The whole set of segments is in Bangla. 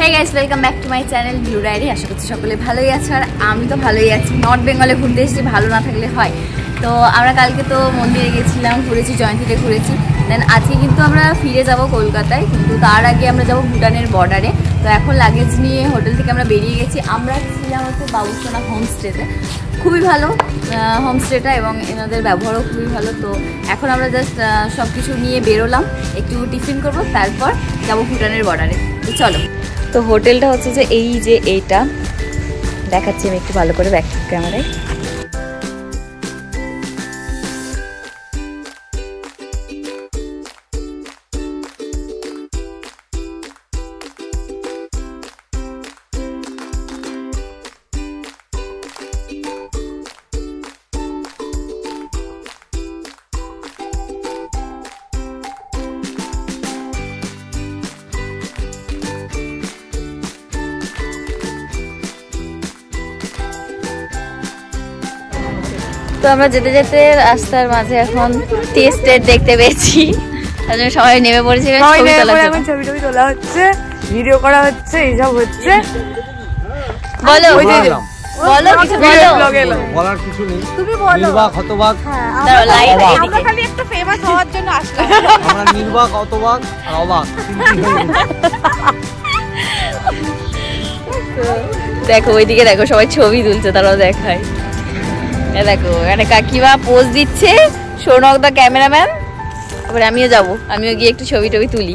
Hey guys, welcome back to my channel Blue Diary. আশা করছি সকলে ভালোই আছো আর আমি তো ভালোই আছি। নর্থ বেঙ্গলে ঘুরতে এসেছি, ভালো না থাকলে হয়। তো আমরা কালকে তো মন্দিরে গেছিলাম, ঘুরেছি, জয়ন্তীতে ঘুরেছি। দেন আজকে কিন্তু আমরা ফিরে যাব কলকাতায়, কিন্তু তার আগে আমরা যাব ভুটানের বর্ডারে। তো এখন লাগেজ নিয়ে হোটেল থেকে আমরা বেরিয়ে গেছি। আমরা ছিলাম হচ্ছে বাবুসোনা হোমস্টেতে, খুবই ভালো হোমস্টেটা এবং এনাদের ব্যবহারও খুবই ভালো। তো এখন আমরা জাস্ট সব কিছু নিয়ে বেরোলাম, একটু টিফিন করব, তারপর যাব ভুটানের বর্ডারে। তো চলো। তো হোটেলটা হচ্ছে যে এইটা দেখাচ্ছি আমি একটু ভালো করে ব্যাক ক্যামেরায়। তো আমরা যেতে যেতে রাস্তার মাঝে এখন টি স্টেট দেখতে পেয়েছি, তার জন্য সবাই নেমে পড়েছে, ছবি তোলা হচ্ছে, ভিডিও করা হচ্ছে, এইসব হচ্ছে। বলো বলো কিছু বলো। বলার কিছু নেই, তুমি বলো। নির্বাক হতবাক, আমরা খালি একটু ফেমাস হওয়ার জন্য আসলাম। আমরা নির্বাক হতবাক আর অবাক। দেখো ওইদিকে দেখো সবাই ছবি তুলছে, তারাও দেখায়। দেখো এখানে কাকিমা পোজ দিচ্ছে, সৌনক দা ক্যামেরাম্যান। এবার আমিও যাব, আমিও গিয়ে একটু ছবি টবি তুলি।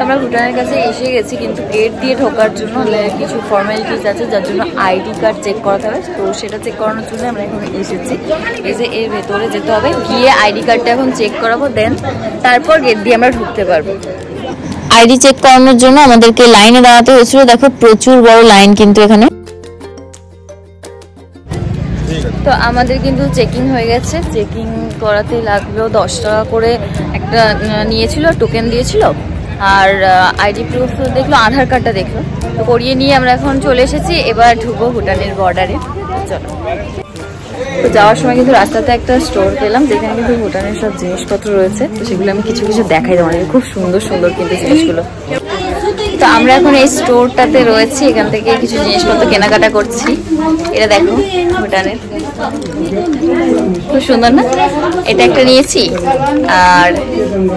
আমরা ভুটানের কাছে এসে গেছি, কিন্তু গেট দিয়ে ঢোকার জন্য কিছু ফর্মালিটিস আছে, যার জন্য আইডি কার্ড চেক করাতে হবে। তো সেটা চেক করানোর জন্য আমরা এখন এসেছি। এসে এর ভেতরে যেতে হবে, গিয়ে আইডি কার্ডটা এখন চেক করাবো, দেন তারপর গেট দিয়ে আমরা ঢুকতে পারবো। আইডি চেক করানোর জন্য আমাদেরকে লাইনে দাঁড়াতে হয়েছিল। দেখো প্রচুর বড় লাইন কিন্তু এখানে। তো আমাদের কিন্তু চেকিং হয়ে গেছে, চেকিং করাতে লাগলো 10 টাকা করে একটা নিয়েছিল, টোকেন দিয়েছিল, আর আইডি প্রুফ দেখলো, আধার কার্ডটা দেখলো। তো করিয়ে নিয়ে আমরা এখন চলে এসেছি, এবার ঢুকবো ভুটানের বর্ডারে। চলো। তো যাওয়ার সময় কিন্তু রাস্তাতে একটা স্টোর পেলাম, যেখানে কিন্তু ভুটানের সব জিনিসপত্র রয়েছে। তো সেগুলো আমি কিছু কিছু দেখাই তোমাদের, খুব সুন্দর সুন্দর কিন্তু জিনিসগুলো। তো আমরা এখন এই স্টোরটাতে রয়েছি, এখান থেকে কিছু জিনিসপত্র কেনাকাটা করছি। এটা দেখো ভুটানের, খুব সুন্দর না? এটা একটা নিয়েছি আর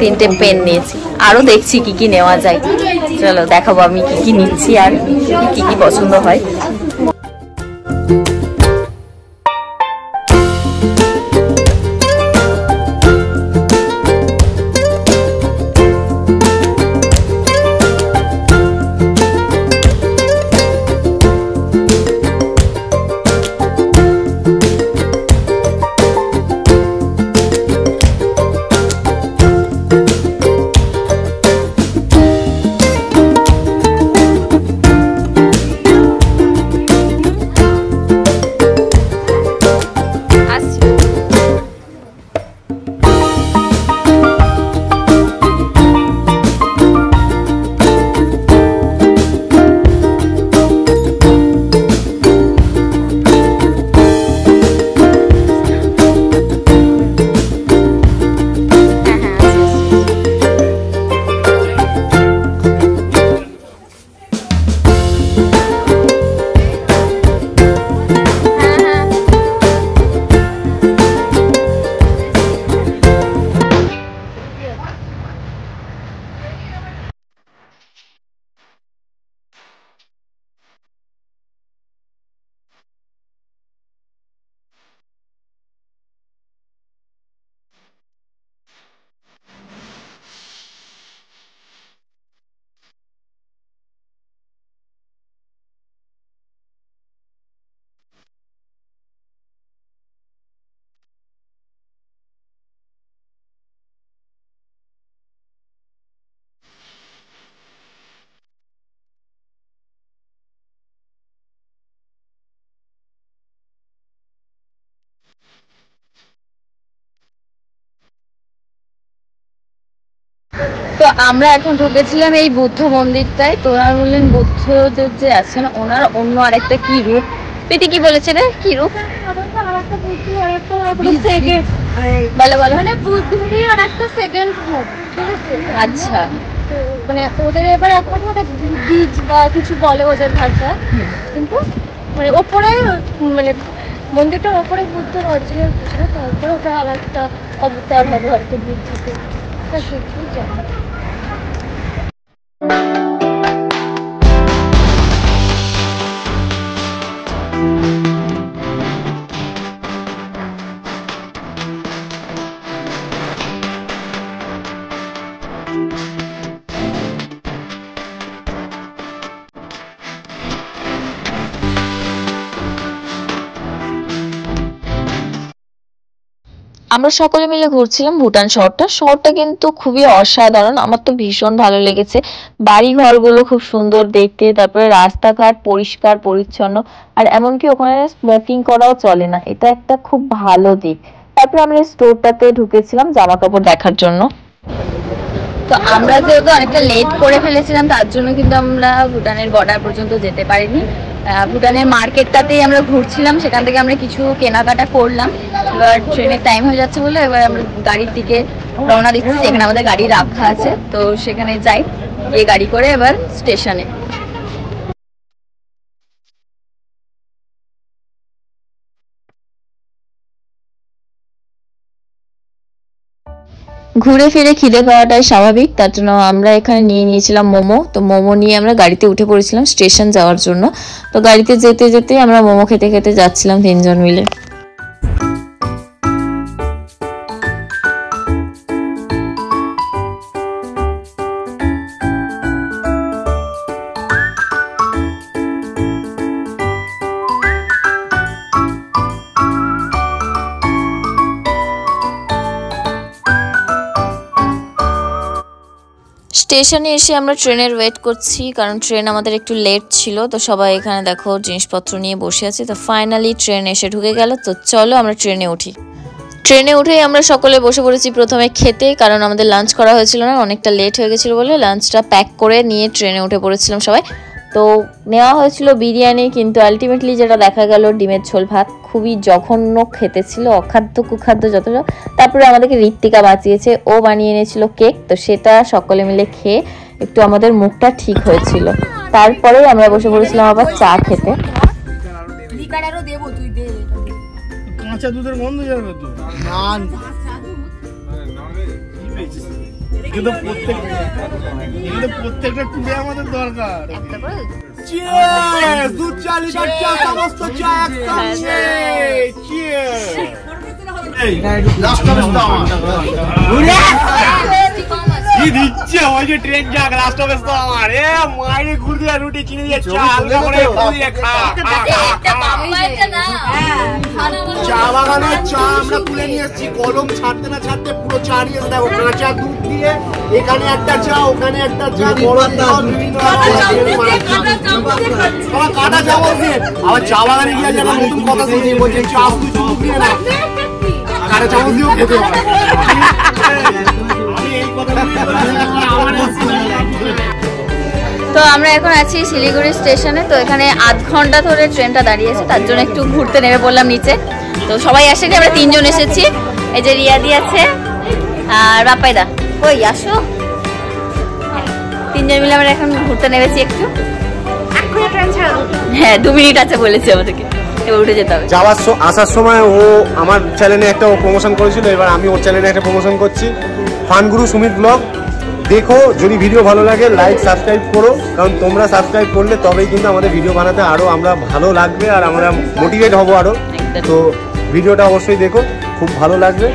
3টে পেন নিয়েছি, আরো দেখছি কি কি নেওয়া যায়। চলো দেখাবো আমি কি কি নিচ্ছি আর কি কি পছন্দ হয়। তো আমরা এখন ঢুকেছিলাম এই বুদ্ধ মন্দিরটায়। তো ওনারা বললেন বুদ্ধদের যে আছেন ওনার অন্য আরেকটা কি রূপ। প্রীতি কি বলেছে রে, কি রূপ? বলো বলো। মানে বুদ্ধেরই আরেকটা সেকেন্ড রূপ। আচ্ছা, মানে ওদের এবার এখন বীজ বা কিছু বলে ওদের ভাষা, কিন্তু মানে ওপরে মানে মন্দিরটার ওপরে বুদ্ধর অরিজিনাল ছিল, তারপরে ওটা আর একটা অবতার হবে হয়তো বীজ থেকে, তা সেটাই জানি। আমরা সকলে মিলে ঘুরছিলাম ভুটান শহরটা কিন্তু খুবই অসাধারণ, আমার তো ভীষণ ভালো লেগেছে। বাড়ি ঘরগুলো খুব সুন্দর দেখতে, তারপরে রাস্তাঘাট পরিষ্কার পরিচ্ছন্ন, আর এমনকি ওখানে স্মোকিং করাও চলে না, এটা একটা খুব ভালো দিক। তারপরে আমরা স্টোরটাতে ঢুকেছিলাম জামা কাপড় দেখার জন্য। তো আমরা যেহেতু অনেকটা লেট করে ফেলেছিলাম, তার জন্য কিন্তু আমরা ভুটানের বর্ডার পর্যন্ত যেতে পারিনি। ভুটানের মার্কেটটাতেই আমরা ঘুরছিলাম, সেখান থেকে আমরা কিছু কেনাকাটা করলাম। এবার ট্রেনের টাইম হয়ে যাচ্ছে বলে এবার আমরা গাড়ির দিকে রওনা দিচ্ছি, যেখানে আমাদের গাড়ি রাখা আছে, তো সেখানে যাই, গিয়ে গাড়ি করে এবার স্টেশনে। ঘুরে ফিরে খিদে পাওয়াটাই স্বাভাবিক, তার জন্য আমরা এখানে নিয়ে নিয়েছিলাম মোমো। তো মোমো নিয়ে আমরা গাড়িতে উঠে পড়েছিলাম স্টেশন যাওয়ার জন্য। তো গাড়িতে যেতে যেতে আমরা মোমো খেতে খেতে যাচ্ছিলাম 3 জন মিলে। স্টেশনে এসে আমরা ট্রেনের ওয়েট করছি, কারণ ট্রেন আমাদের একটু লেট ছিল। তো সবাই এখানে দেখো জিনিসপত্র নিয়ে বসে আছে। তো ফাইনালি ট্রেন এসে ঢুকে গেল। তো চলো আমরা ট্রেনে উঠি। ট্রেনে উঠেই আমরা সকলে বসে পড়েছি প্রথমে খেতে, কারণ আমাদের লাঞ্চ করা হয়েছিল না, অনেকটা লেট হয়ে গেছিলো বলে লাঞ্চটা প্যাক করে নিয়ে ট্রেনে উঠে পড়েছিলাম সবাই। তো নেওয়া হয়েছিল বিরিয়ানি, কিন্তু আলটিমেটলি যেটা দেখা গেল ডিমের ঝোল ভাত, খুবই জঘন্য খেতে ছিল, অখাদ্য কুখাদ্য যতটা। তারপরে আমাদেরকে ঋত্বিকা বাঁচিয়েছে, ও বানিয়ে এনেছিল কেক, তো সেটা সকলে মিলে খেয়ে একটু আমাদের মুখটা ঠিক হয়েছিল। তারপরে আমরা বসে পড়েছিলাম আবার চা খেতে। কাঁচা দুধের গন্ধ যাবে তো কিন্তু প্রত্যেকটা টুডে আমাদের দরকার। চিয়ার্স! দুধ চা, লিকার চা, সমস্ত চা একসঙ্গে। চিয়ার্স! এই লাস্ট অফ কি দিচ্ছে ওই যে ট্রেন যাক, লাস্ট অফ তো আমার এ মাইরে ঘুর দিয়া রুটি চিনি দিয়ে চা আলগা করে দিয়ে খা। চা বাগানের চা আমরা তুলে নিয়ে এসেছি, কলম ছাড়তে না ছাড়তে পুরো চা নিয়ে দেখো, কাঁচা দুধ দিয়ে এখানে একটা চা, ওখানে একটা চা, গরম কাটা চামচ দিয়ে। আবার চা বাগানে গিয়ে যেন নতুন কথা শুনছি, বলছে চা দুধ দিয়ে না, কাটা চামচ দিয়েও খেতে হয়। তো আমরা এখন আছি শিলিগুড়ি স্টেশনে। তো এখানে আধ ঘন্টা ধরে ট্রেনটা দাঁড়িয়েছে, তার জন্য একটু ঘুরতে নেমে পড়লাম নিচে। তো সবাই আসেনি, আমরা 3 জন এসেছি। এই যে রিয়াদি আছে আর বাপাইদা, কই আসো। 3 জন মিলে আমরা এখন ঘুরতে নেমেছি একটু। হ্যাঁ 2 মিনিট আছে বলেছে আমাদেরকে, এবার উঠে যেতে হবে। যাওয়ার আসার সময় ও আমার চ্যানেলে একটা প্রমোশন করেছিল, এবার আমি ওর চ্যানেলে একটা প্রমোশন করছি, ফানগুরু সুমিত ব্লগ। দেখো, যদি ভিডিও ভালো লাগে লাইক সাবস্ক্রাইব করো, কারণ তোমরা সাবস্ক্রাইব করলে তবেই কিন্তু আমাদের ভিডিও বানাতে আরও আমরা ভালো লাগবে আর আমরা মোটিভেট হবো আরও। তো ভিডিওটা অবশ্যই দেখো, খুব ভালো লাগবে।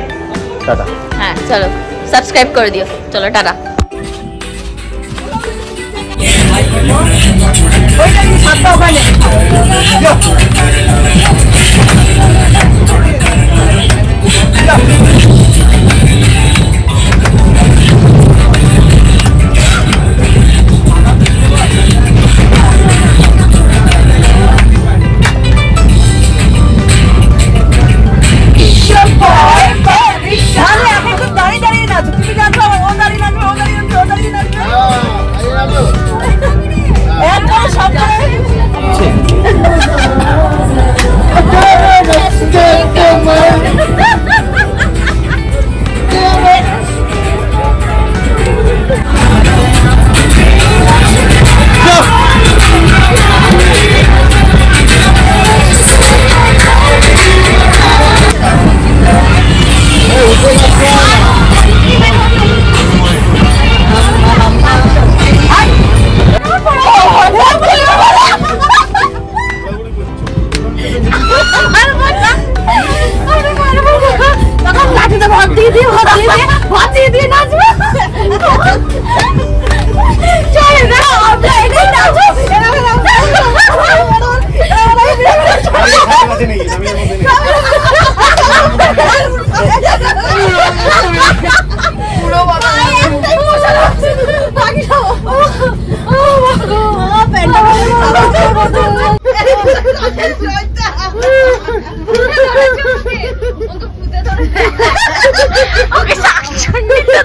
টাটা। হ্যাঁ চলো সাবস্ক্রাইব করে দিও, চলো টাটা।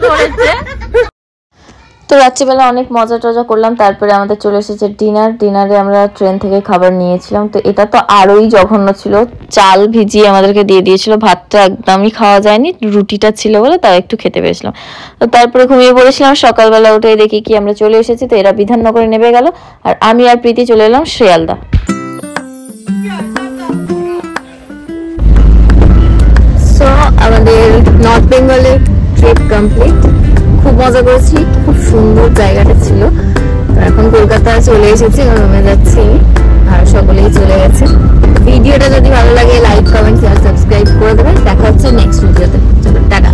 করেছে। তো রাত্রিবেলা অনেক মজা টজা করলাম, তারপরে আমাদের চলে এসেছে ডিনারে আমরা ট্রেন থেকে খাবার নিয়েছিলাম। তো এটা তো আরোই জঘন্য ছিল, চাল ভিজিয়ে আমাদেরকে দিয়ে দিয়েছিল, ভাতটা একদমই খাওয়া যায়নি, রুটিটা ছিল বলে তাও একটু খেতে পেরেছিলাম। তো তারপরে ঘুমিয়ে পড়েছিলাম, সকালবেলা উঠে দেখি কি আমরা চলে এসেছি। তো এরা বিধাননগরে নেমে গেল আর আমি আর প্রীতি চলে এলাম শিয়ালদা। সো আমাদের নর্থ বেঙ্গলের ট্রিপ কমপ্লিট, খুব মজা করেছি, খুব সুন্দর জায়গাটা ছিল। এখন কলকাতা চলে এসেছি, রুমে যাচ্ছি আর সকলেই চলে গেছে। ভিডিওটা যদি ভালো লাগে লাইক কমেন্ট শেয়ার সাবস্ক্রাইব করে দেবেন। দেখা হচ্ছে নেক্সট ভিডিওতে। চলো টাটা।